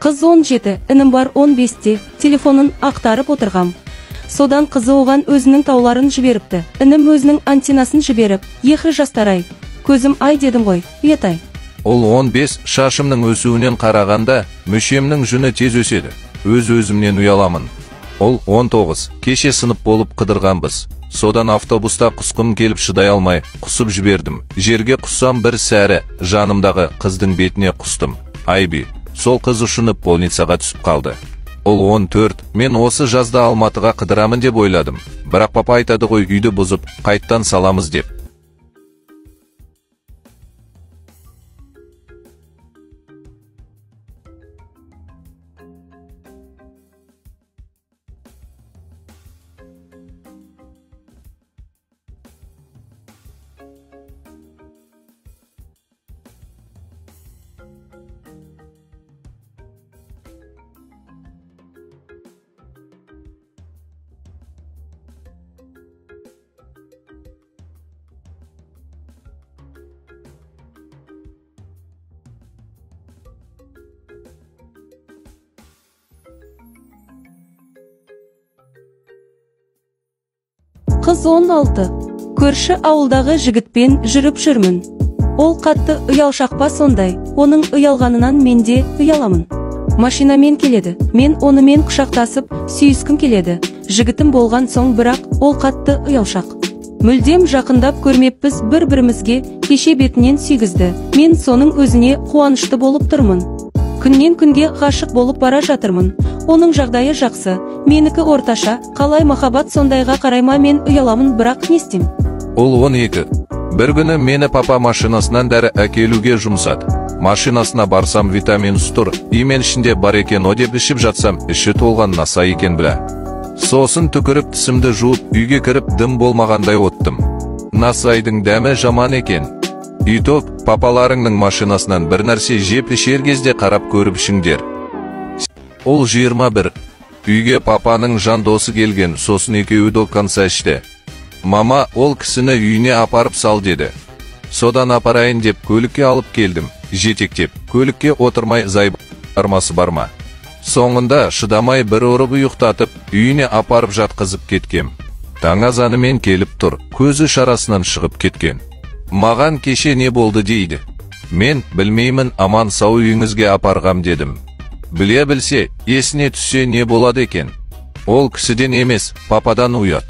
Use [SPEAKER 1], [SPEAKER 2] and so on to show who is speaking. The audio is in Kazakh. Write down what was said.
[SPEAKER 1] Кыз 17, інім бар 15-те, телефонын ақтарып отырғам. Содан қызы оған өзінің тауларын жіберіпті. Інім өзінің антинасын жіберіп, ехі жастарай, көзім ай дедім ғой, етай.
[SPEAKER 2] Ол 15, шашымның өсуінен қарағанда, мүшемнің жүні тез өседі. Өз-өзімнен ұяламын. Ол 19, кеше сынып болып қыдырғанбыз. Содан автобуста құсқым келіп шыдай алмай, құсып жібердім. Жерге құссам бір сәрі, жанымдағы қыздың бетіне құстым. Айби, сол қыз ұшынып больницаға түсіп қалды. Ол 14, мен осы жазда Алматыға қыдырамын деп ойладым. Бірақ папа айтады ғой үйді бұзып, қайттан саламыз деп.
[SPEAKER 1] Қыз 16. Көрші ауылдағы жігітпен жүріп жүрмін. Ол қатты ұялшақ па сондай, оның ұялғанынан мен де ұяламын. Машинамен келеді, мен онымен құшақтасып, сүйіскім келеді. Жігітім болған соң бірақ, ол қатты ұялшақ. Мүлдем жақындап көрмеппіз бір-бірімізге, кеше бетінен сүйгізді. Мен соның өзіне қуанышты болып тұрмын. Күннен күнге ғашық болып бара жатырмын. Оның жағдайы жақсы, менікі орташа, қалай махаббат сондайға қарайма мен ұяламын бірақ не істеймін?
[SPEAKER 2] Ол 12. Бір күні мені папа машинасынан дәрі әкелуге жұмсады. Машинасына барсам витамин тұр, имен ішінде бар екен о деп ішіп жатсам, іші толған наса екен білә. Сосын түкіріп тісімді жуып, үйге кіріп дым болмағандай оттым. Насайдың дәмі жаман екен. Итоп, папаларыңның машинасынан бір нәрсе жеп ішер кезде қарап көріп ішіңдер. Ол 21. Үйге папаның жан досы келген, сосын екеуі доканса ішті. Мама, ол кісіні үйіне апарып сал деді. Содан апарайын деп көлікке алып келдім. Жетектеп, көлікке отырмай зайбармасы барма. Соңында шыдамай бір ұрып ұйықтатып, үйіне апарып жатқызып кеткем. Таң азанымен келіп тұр, көзі шарасынан шығып кеткен. Маған кеше не болды дейді. Мен білмеймін, аман сау үйіңізге апарғам дедім. Біле білсе, есіне түссе не болады екен. Ол кісіден емес, пападан ұят.